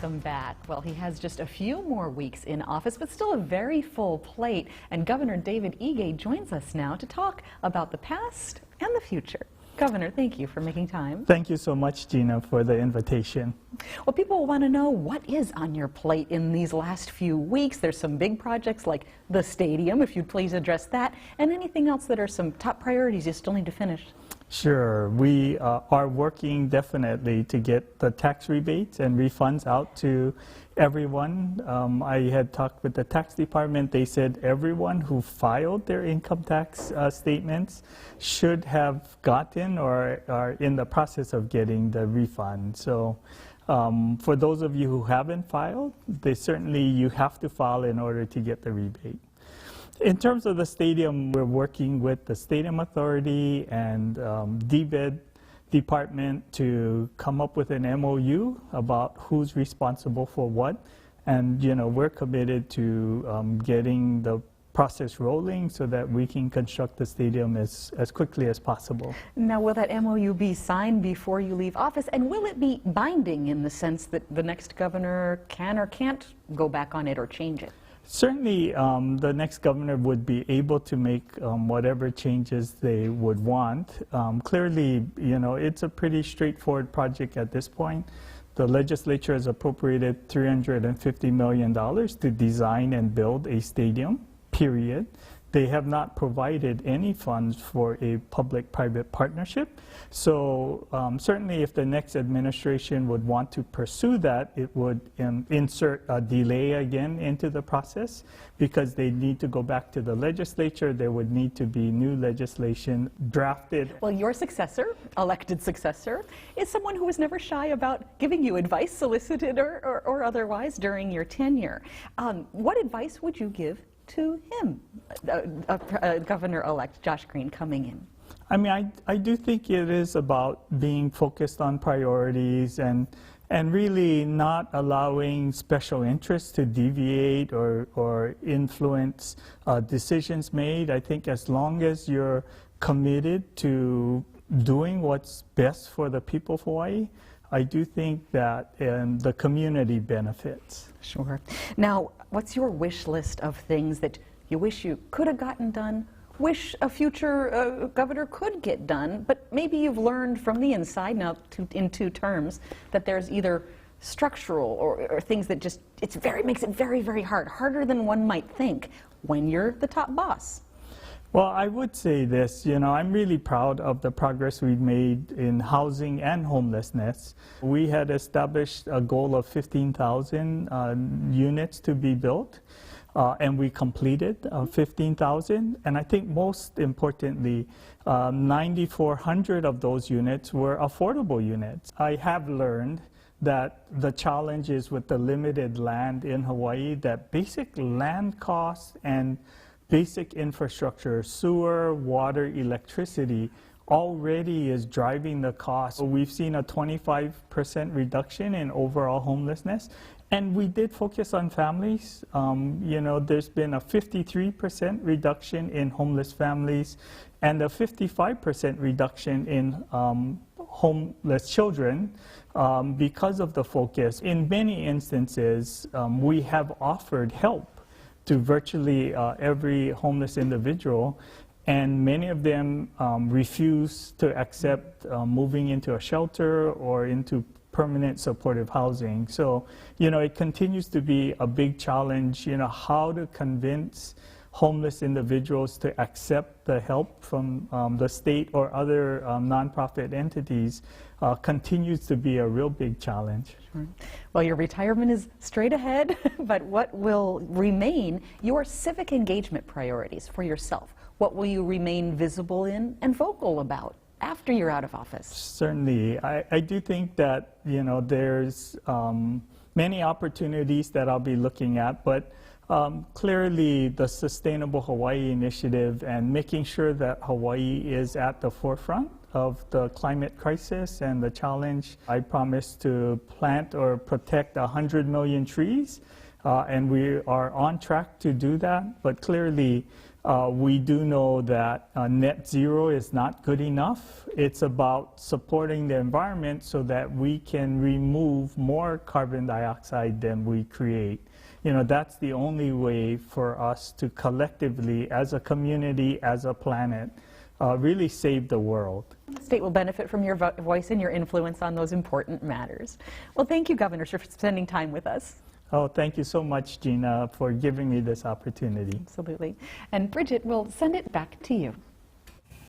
Welcome back. Well, he has just a few more weeks in office, but still a very full plate. And Governor David Ige joins us now to talk about the past and the future. Governor, thank you for making time. Thank you so much, Gina, for the invitation. Well, people want to know what is on your plate in these last few weeks. There's some big projects like the stadium, if you'd please address that, and anything else that are some top priorities you still need to finish. Sure. We are working definitely to get the tax rebates and refunds out to everyone. I had talked with the tax department. They said everyone who filed their income tax statements should have gotten or are in the process of getting the refund. So for those of you who haven't filed, you have to file in order to get the rebate. In terms of the stadium, we're working with the Stadium Authority and DBED department to come up with an MOU about who's responsible for what. And, we're committed to getting the process rolling so that we can construct the stadium as quickly as possible. Now, will that MOU be signed before you leave office? And will it be binding in the sense that the next governor can or can't go back on it or change it? Certainly, the next governor would be able to make whatever changes they would want. Clearly, it's a pretty straightforward project at this point. The legislature has appropriated $350 million to design and build a stadium, period. They have not provided any funds for a public-private partnership. So certainly if the next administration would want to pursue that, it would insert a delay again into the process because they need to go back to the legislature. There would need to be new legislation drafted. Well, your successor, elected successor, is someone who was never shy about giving you advice, solicited or otherwise, during your tenure. What advice would you give to him, Governor-elect Josh Green coming in? I mean, I do think it is about being focused on priorities and really not allowing special interests to deviate or influence decisions made. I think as long as you're committed to doing what's best for the people of Hawaii, I do think that the community benefits. Sure. Now, what's your wish list of things that you wish you could have gotten done, wish a future governor could get done, but maybe you've learned from the inside now in two terms that there's either structural or things that just makes it very, very hard, harder than one might think when you're the top boss? Well, I would say this, I'm really proud of the progress we've made in housing and homelessness. We had established a goal of 15,000 units to be built, and we completed 15,000. And I think most importantly, 9,400 of those units were affordable units. I have learned that the challenge is with the limited land in Hawaii, that basic land costs and basic infrastructure, sewer, water, electricity, already is driving the cost. So we've seen a 25% reduction in overall homelessness. And we did focus on families. There's been a 53% reduction in homeless families and a 55% reduction in homeless children because of the focus. In many instances, we have offered help to virtually every homeless individual, and many of them refuse to accept moving into a shelter or into permanent supportive housing. So, it continues to be a big challenge, how to convince homeless individuals to accept the help from the state or other nonprofit entities continues to be a real big challenge. Sure. Well, your retirement is straight ahead, but what will remain your civic engagement priorities for yourself? What will you remain visible in and vocal about after you're out of office? Certainly. I do think that, there's many opportunities that I'll be looking at, but clearly the Sustainable Hawaii Initiative and making sure that Hawaii is at the forefront of the climate crisis and the challenge. I promised to plant or protect 100 million trees, and we are on track to do that. But clearly, We do know that net zero is not good enough. It's about supporting the environment so that we can remove more carbon dioxide than we create. That's the only way for us to collectively, as a community, as a planet, really save the world. The state will benefit from your voice and your influence on those important matters. Well, thank you, Governor, for spending time with us. Oh, thank you so much, Gina, for giving me this opportunity. Absolutely. And Bridget, we'll send it back to you.